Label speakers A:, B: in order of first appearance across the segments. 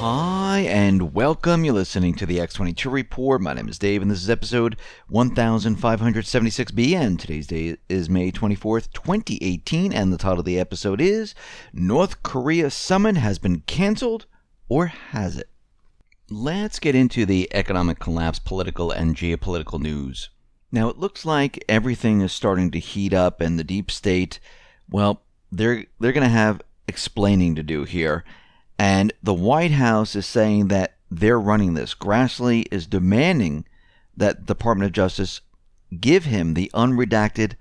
A: Hi, and welcome. You're listening to the X22 Report. My name is Dave, and this is episode 1576B, and today's date is May 24th, 2018, and the title of the episode is North Korea Summit Has Been Canceled, or Has It? Let's get into the economic collapse, political, and geopolitical news. Now, it looks like everything is starting to heat up, and the deep state, well, they're going to have explaining to do here. And the White House is saying that they're running this. Grassley is demanding that the Department of Justice give him the unredacted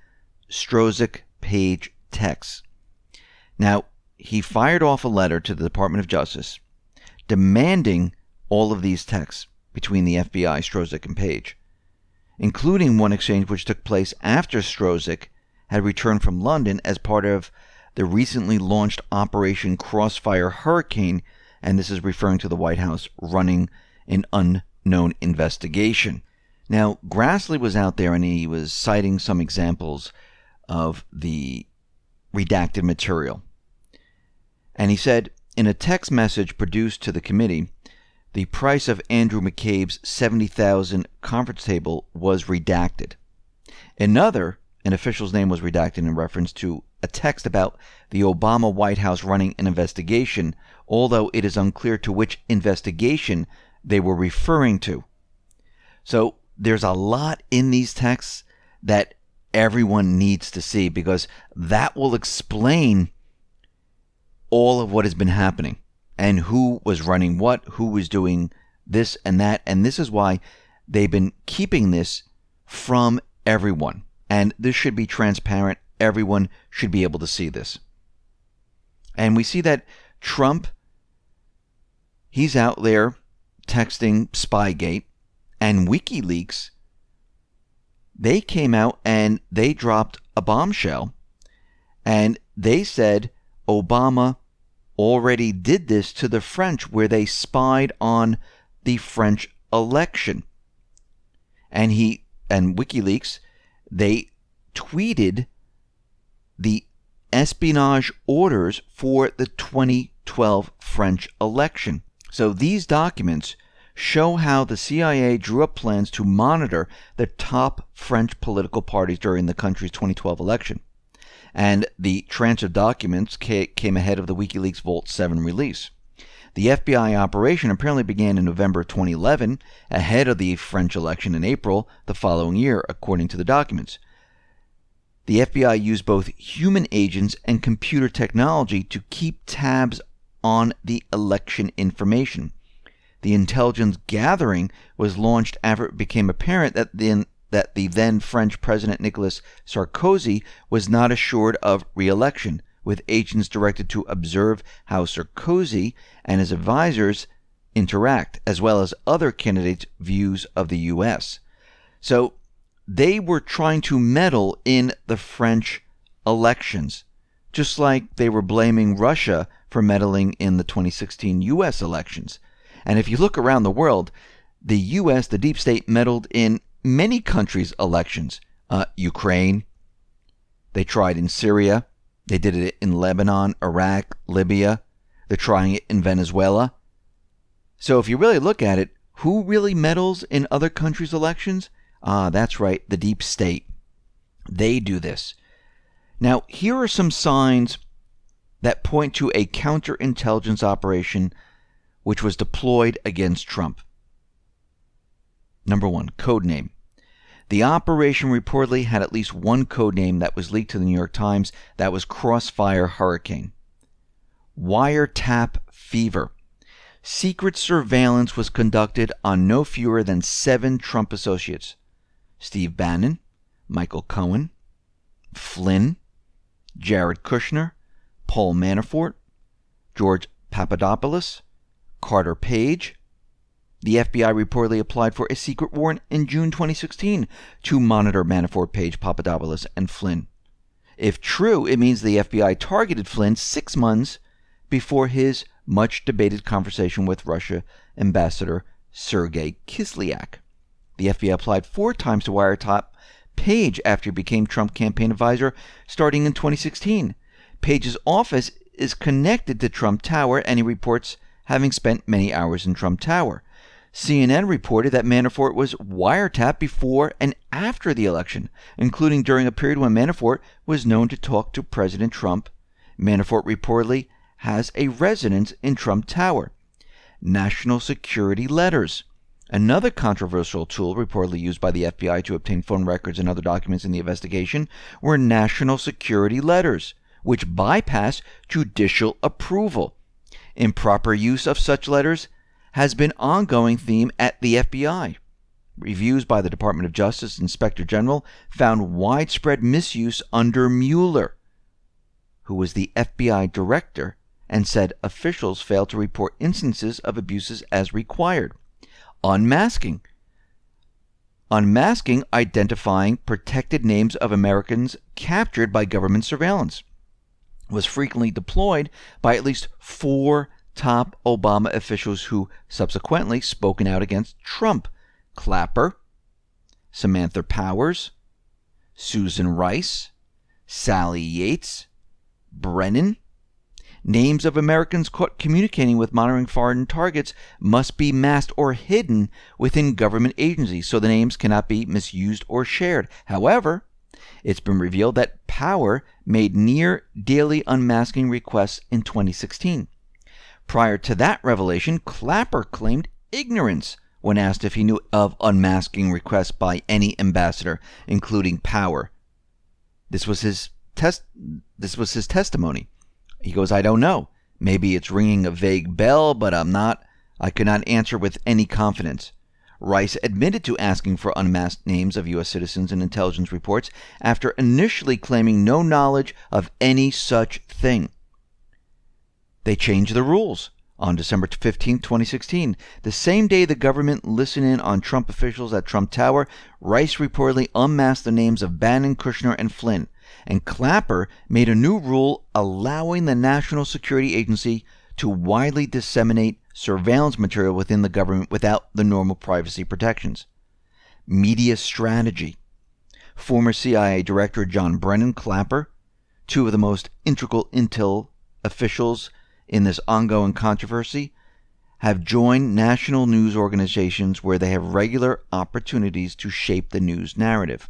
A: Strzok and Page texts. Now, he fired off a letter to the Department of Justice demanding all of these texts between the FBI, Strzok and Page, including one exchange which took place after Strzok had returned from London as part of the recently launched Operation Crossfire Hurricane, and this is referring to the White House running an unknown investigation. Now, Grassley was out there and he was citing some examples of the redacted material. And he said, in a text message produced to the committee, the price of Andrew McCabe's $70,000 conference table was redacted. Another, an official's name was redacted in reference to a text about the Obama White House running an investigation, although it is unclear to which investigation they were referring to. So there's a lot in these texts that everyone needs to see, because that will explain all of what has been happening and who was running what, who was doing this and that. And this is why they've been keeping this from everyone. And this should be transparent. Everyone should be able to see this. And we see that Trump, he's out there texting Spygate, and Wikileaks, they came out and they dropped a bombshell, and they said Obama already did this to the French, where they spied on the French election. And Wikileaks, they tweeted the espionage orders for the 2012 French election. So these documents show how the CIA drew up plans to monitor the top French political parties during the country's 2012 election. And the tranche of documents came ahead of the WikiLeaks Vault 7 release. The FBI operation apparently began in November 2011, ahead of the French election in April the following year, according to the documents. The FBI used both human agents and computer technology to keep tabs on the election information. The intelligence gathering was launched after it became apparent that the then French President Nicolas Sarkozy was not assured of re-election, with agents directed to observe how Sarkozy and his advisors interact, as well as other candidates' views of the U.S. So they were trying to meddle in the French elections, just like they were blaming Russia for meddling in the 2016 U.S. elections. And if you look around the world, the U.S., the deep state, meddled in many countries' elections. Ukraine, they tried in Syria, they did it in Lebanon, Iraq, Libya, they're trying it in Venezuela. So if you really look at it, who really meddles in other countries' elections? That's right, the deep state. They do this. Now, here are some signs that point to a counterintelligence operation which was deployed against Trump. Number one, code name. The operation reportedly had at least one code name that was leaked to the New York Times. That was Crossfire Hurricane. Wiretap Fever. Secret surveillance was conducted on no fewer than 7 Trump associates: Steve Bannon, Michael Cohen, Flynn, Jared Kushner, Paul Manafort, George Papadopoulos, Carter Page. The FBI reportedly applied for a secret warrant in June 2016 to monitor Manafort, Page, Papadopoulos, and Flynn. If true, it means the FBI targeted Flynn 6 months before his much-debated conversation with Russia Ambassador Sergei Kislyak. The FBI applied 4 times to wiretap Page after he became Trump campaign advisor starting in 2016. Page's office is connected to Trump Tower, and he reports having spent many hours in Trump Tower. CNN reported that Manafort was wiretapped before and after the election, including during a period when Manafort was known to talk to President Trump. Manafort reportedly has a residence in Trump Tower. National security letters. Another controversial tool reportedly used by the FBI to obtain phone records and other documents in the investigation were national security letters, which bypass judicial approval. Improper use of such letters has been an ongoing theme at the FBI. Reviews by the Department of Justice Inspector General found widespread misuse under Mueller, who was the FBI director, and said officials failed to report instances of abuses as required. Unmasking. Unmasking identifying protected names of Americans captured by government surveillance was frequently deployed by at least 4 top Obama officials who subsequently spoken out against Trump: Clapper, Samantha Powers, Susan Rice, Sally Yates, Brennan. Names of Americans caught communicating with monitoring foreign targets must be masked or hidden within government agencies so the names cannot be misused or shared. However, it's been revealed that Power made near daily unmasking requests in 2016. Prior to that revelation, Clapper claimed ignorance when asked if he knew of unmasking requests by any ambassador, including Power. This was his testimony. He goes, "I don't know. Maybe it's ringing a vague bell, but I could not answer with any confidence." Rice admitted to asking for unmasked names of U.S. citizens in intelligence reports after initially claiming no knowledge of any such thing. They changed the rules on December 15, 2016. The same day the government listened in on Trump officials at Trump Tower, Rice reportedly unmasked the names of Bannon, Kushner, and Flynn. And Clapper made a new rule allowing the National Security Agency to widely disseminate surveillance material within the government without the normal privacy protections. Media strategy. Former CIA Director John Brennan, Clapper, 2 of the most integral intel officials in this ongoing controversy, have joined national news organizations where they have regular opportunities to shape the news narrative.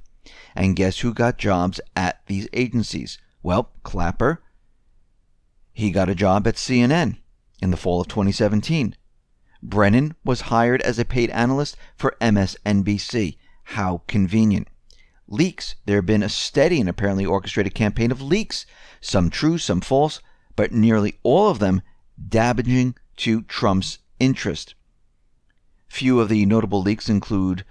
A: And guess who got jobs at these agencies? Well, Clapper. He got a job at CNN in the fall of 2017. Brennan was hired as a paid analyst for MSNBC. How convenient. Leaks. There have been a steady and apparently orchestrated campaign of leaks, some true, some false, but nearly all of them damaging to Trump's interest. Few of the notable leaks include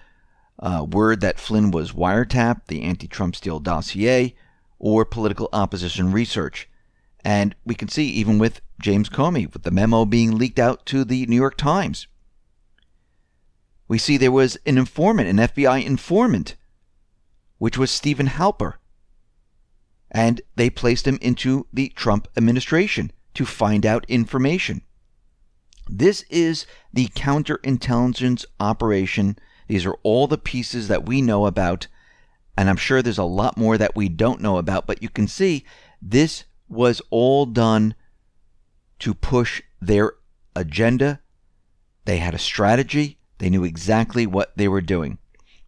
A: word that Flynn was wiretapped, the anti-Trump Steele dossier, or political opposition research. And we can see even with James Comey, with the memo being leaked out to the New York Times. We see there was an informant, an FBI informant, which was Stephen Halper. And they placed him into the Trump administration to find out information. This is the counterintelligence operation. These are all the pieces that we know about, and I'm sure there's a lot more that we don't know about, but you can see this was all done to push their agenda. They had a strategy. They knew exactly what they were doing.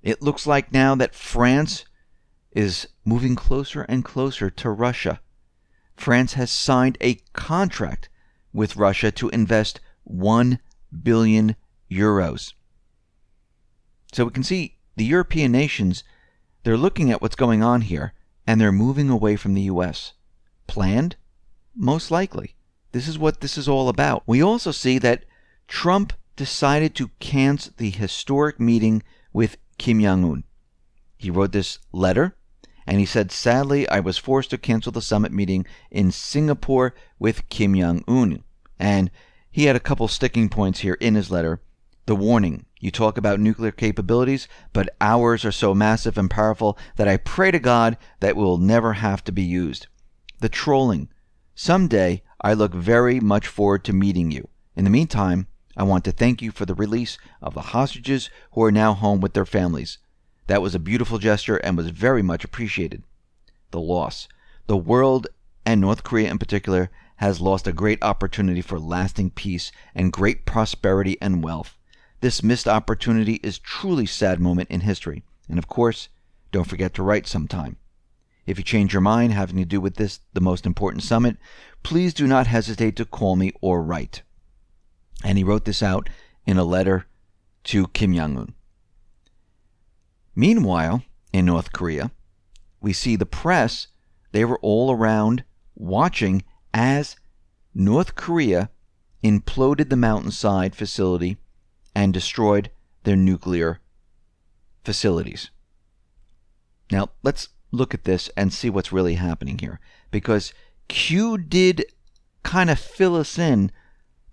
A: It looks like now that France is moving closer and closer to Russia. France has signed a contract with Russia to invest 1 billion euros. So we can see the European nations, they're looking at what's going on here, and they're moving away from the U.S. Planned? Most likely. This is what this is all about. We also see that Trump decided to cancel the historic meeting with Kim Jong-un. He wrote this letter, and he said, "Sadly, I was forced to cancel the summit meeting in Singapore with Kim Jong-un." And he had a couple sticking points here in his letter. The warning: you talk about nuclear capabilities, but ours are so massive and powerful that I pray to God that it will never have to be used. The trolling: someday I look very much forward to meeting you. In the meantime, I want to thank you for the release of the hostages who are now home with their families. That was a beautiful gesture and was very much appreciated. The loss: the world, and North Korea in particular, has lost a great opportunity for lasting peace and great prosperity and wealth. This missed opportunity is truly a sad moment in history. And of course, don't forget to write sometime. If you change your mind having to do with this, the most important summit, please do not hesitate to call me or write. And he wrote this out in a letter to Kim Jong-un. Meanwhile, in North Korea, we see the press, they were all around watching as North Korea imploded the mountainside facility and destroyed their nuclear facilities. Now, let's look at this and see what's really happening here, because Q did kind of fill us in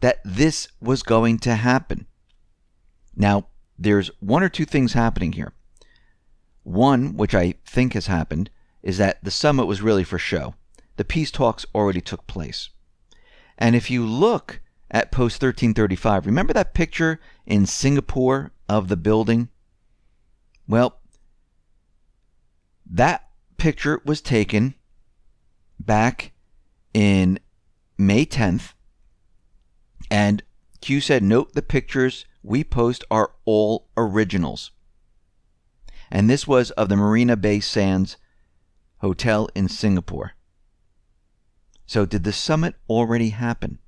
A: that this was going to happen. Now, there's one or two things happening here. One, which I think has happened, is that the summit was really for show. The peace talks already took place. And if you look at post 1335, remember that picture in Singapore of the building? Well, that picture was taken back in May 10th, and Q said, note the pictures we post are all originals. And this was of the Marina Bay Sands Hotel in Singapore. So did the summit already happen?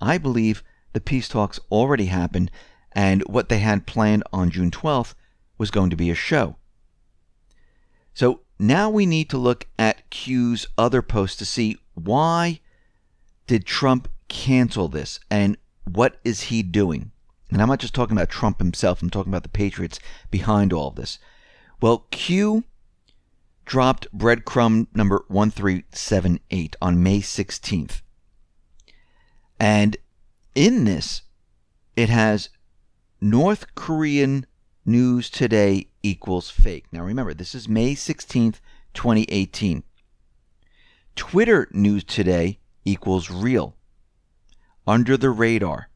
A: I believe the peace talks already happened, and what they had planned on June 12th was going to be a show. So now we need to look at Q's other posts to see why did Trump cancel this and what is he doing? And I'm not just talking about Trump himself, I'm talking about the patriots behind all of this. Well, Q dropped breadcrumb number 1378 on May 16th. And in this, it has North Korean news today equals fake. Now remember, this is May 16th, 2018. Twitter news today equals real. Under the radar.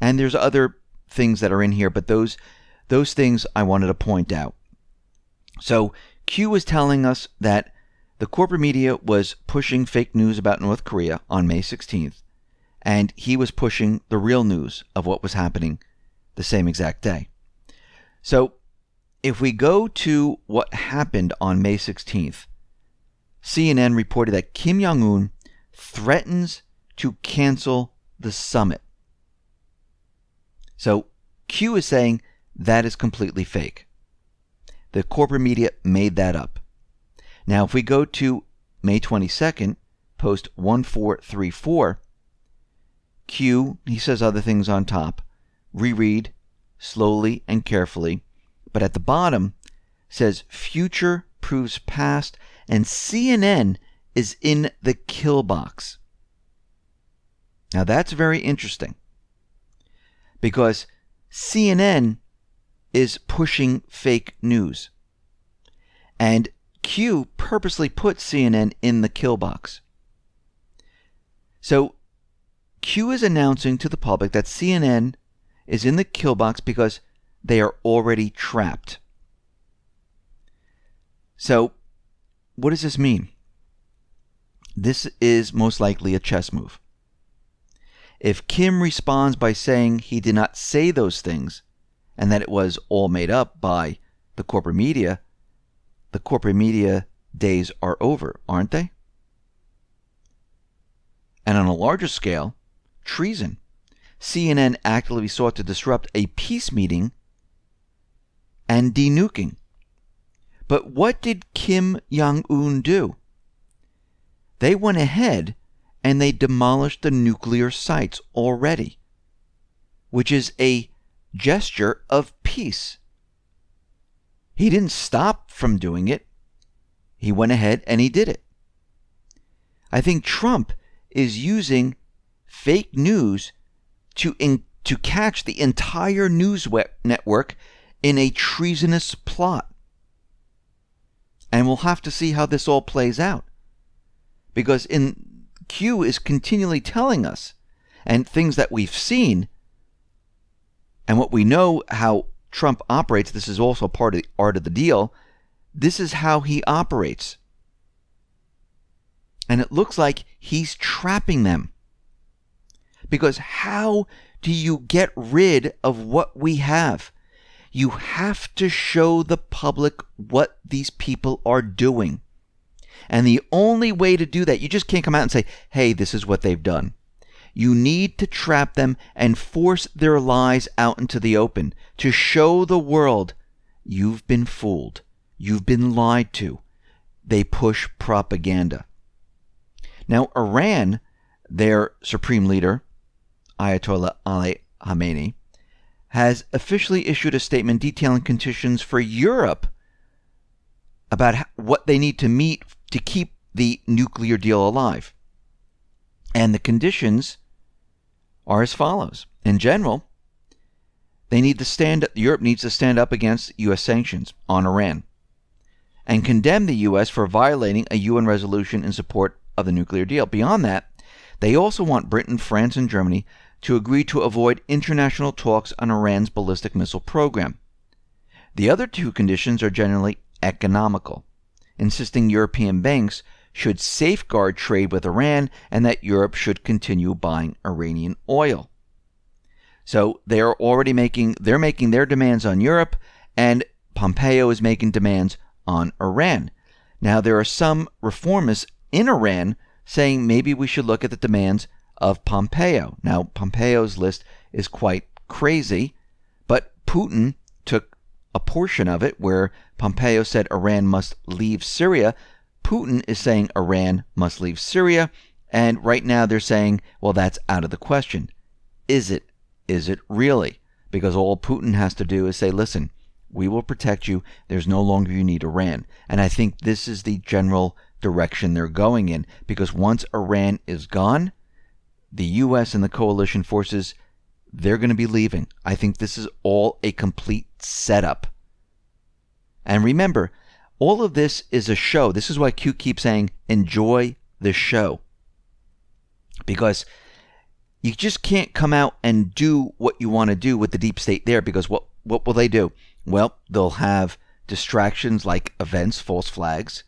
A: And there's other things that are in here, but those things I wanted to point out. So Q was telling us that the corporate media was pushing fake news about North Korea on May 16th, and he was pushing the real news of what was happening the same exact day. So if we go to what happened on May 16th, CNN reported that Kim Jong-un threatens to cancel the summit. So Q is saying that is completely fake. The corporate media made that up. Now, if we go to May 22nd, post 1434, Q, he says other things on top. Reread slowly and carefully. But at the bottom says future proves past, and CNN is in the kill box. Now that's very interesting, because CNN is pushing fake news. And Q purposely put CNN in the kill box. So Q is announcing to the public that CNN is in the kill box because they are already trapped. So what does this mean? This is most likely a chess move. If Kim responds by saying he did not say those things and that it was all made up by the corporate media days are over, aren't they? And on a larger scale, treason. CNN actively sought to disrupt a peace meeting and denuking. But what did Kim Jong-un do? They went ahead and they demolished the nuclear sites already, which is a gesture of peace. He didn't stop from doing it. He went ahead and he did it. I think Trump is using fake news to catch the entire news network in a treasonous plot. And we'll have to see how this all plays out. Because Q is continually telling us, and things that we've seen, and what we know how Trump operates, this is also part of the art of the deal, this is how he operates. And it looks like he's trapping them. Because how do you get rid of what we have? You have to show the public what these people are doing. And the only way to do that, you just can't come out and say, hey, this is what they've done. You need to trap them and force their lies out into the open to show the world you've been fooled. You've been lied to. They push propaganda. Now, Iran, their supreme leader, Ayatollah Ali Khamenei, has officially issued a statement detailing conditions for Europe about what they need to meet to keep the nuclear deal alive. And the conditions are as follows. In general, Europe needs to stand up against U.S. sanctions on Iran and condemn the U.S. for violating a UN resolution in support of the nuclear deal. Beyond that, they also want Britain, France, and Germany to agree to avoid international talks on Iran's ballistic missile program. The other two conditions are generally economical, insisting European banks should safeguard trade with Iran and that Europe should continue buying Iranian oil. So they're making their demands on Europe, and Pompeo is making demands on Iran. Now, there are some reformists in Iran saying maybe we should look at the demands of Pompeo. Now, Pompeo's list is quite crazy, but Putin took a portion of it where Pompeo said Iran must leave Syria. Putin is saying Iran must leave Syria, and right now they're saying, well, that's out of the question. Is it? Is it really? Because all Putin has to do is say, listen, we will protect you. There's no longer you need Iran. And I think this is the general direction they're going in, because once Iran is gone, the U.S. and the coalition forces, they're going to be leaving. I think this is all a complete setup. And remember, all of this is a show. This is why Q keeps saying, enjoy the show. Because you just can't come out and do what you want to do with the deep state there, because what will they do? Well, they'll have distractions like events, false flags.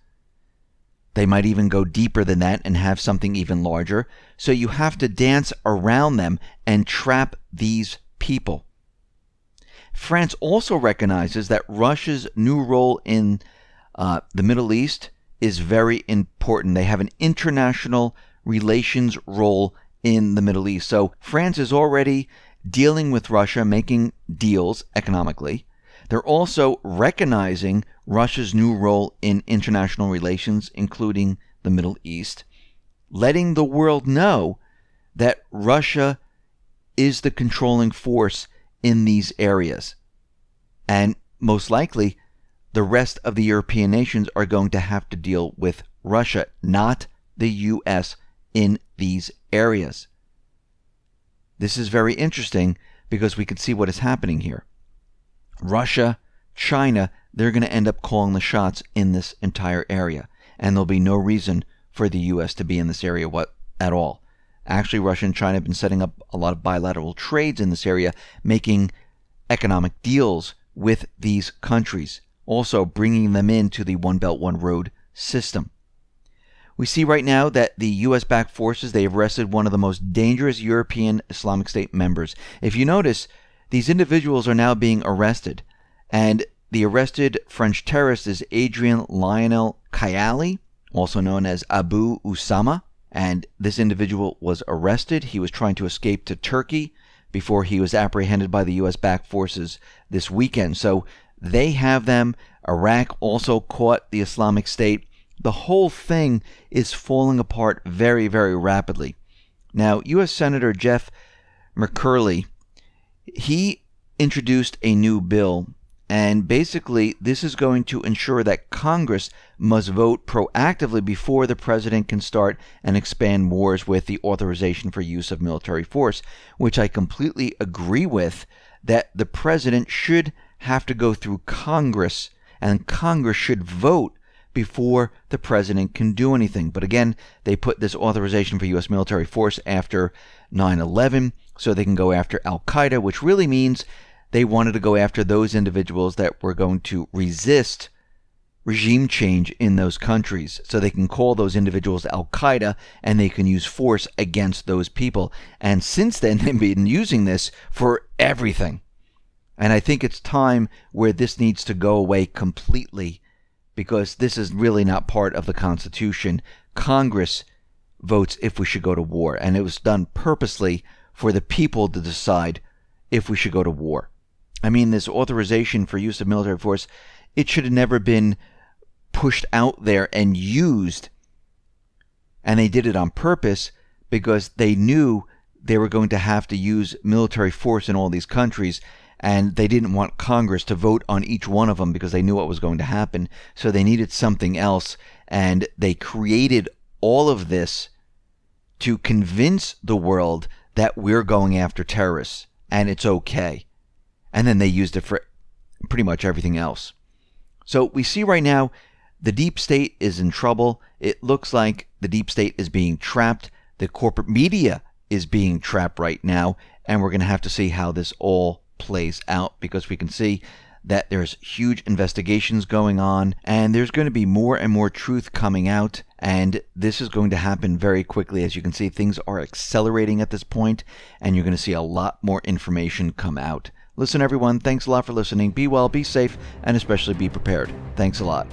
A: They might even go deeper than that and have something even larger. So you have to dance around them and trap these people. France also recognizes that Russia's new role in the Middle East is very important. They have an international relations role in the Middle East. So France is already dealing with Russia, making deals economically. They're also recognizing Russia's new role in international relations, including the Middle East, letting the world know that Russia is the controlling force in these areas. And most likely, the rest of the European nations are going to have to deal with Russia, not the U.S. in these areas. This is very interesting because we can see what is happening here. Russia, China, they're going to end up calling the shots in this entire area. And there'll be no reason for the U.S. to be in this area at all. Actually, Russia and China have been setting up a lot of bilateral trades in this area, making economic deals with these countries, also bringing them into the One Belt, One Road system. We see right now that the U.S.-backed forces, they have arrested one of the most dangerous European Islamic State members. If you notice, these individuals are now being arrested, and the arrested French terrorist is Adrien Lionel Kayali, also known as Abu Usama, and this individual was arrested. He was trying to escape to Turkey before he was apprehended by the U.S.-backed forces this weekend. So they have them. Iraq also caught the Islamic State. The whole thing is falling apart very, very rapidly. Now, U.S. Senator Jeff McCurley, he introduced a new bill, and basically this is going to ensure that Congress must vote proactively before the president can start and expand wars with the authorization for use of military force, which I completely agree with, that the president should have to go through Congress, and Congress should vote before the president can do anything. But again, they put this authorization for U.S. military force after 9/11 so they can go after Al-Qaeda, which really means they wanted to go after those individuals that were going to resist regime change in those countries so they can call those individuals Al-Qaeda and they can use force against those people. And since then, they've been using this for everything. And I think it's time where this needs to go away completely, because this is really not part of the Constitution. Congress votes if we should go to war, and it was done purposely for the people to decide if we should go to war. I mean, this authorization for use of military force, it should have never been pushed out there and used. And they did it on purpose because they knew they were going to have to use military force in all these countries, and they didn't want Congress to vote on each one of them because they knew what was going to happen. So they needed something else, and they created all of this to convince the world that we're going after terrorists and it's okay. And then they used it for pretty much everything else. So we see right now the deep state is in trouble. It looks like the deep state is being trapped. The corporate media is being trapped right now. And we're going to have to see how this all plays out, because we can see that there's huge investigations going on, and there's going to be more and more truth coming out, and this is going to happen very quickly. As you can see, things are accelerating at this point, and you're going to see a lot more information come out. Listen, everyone, thanks a lot for listening. Be well, be safe, and especially be prepared. Thanks a lot.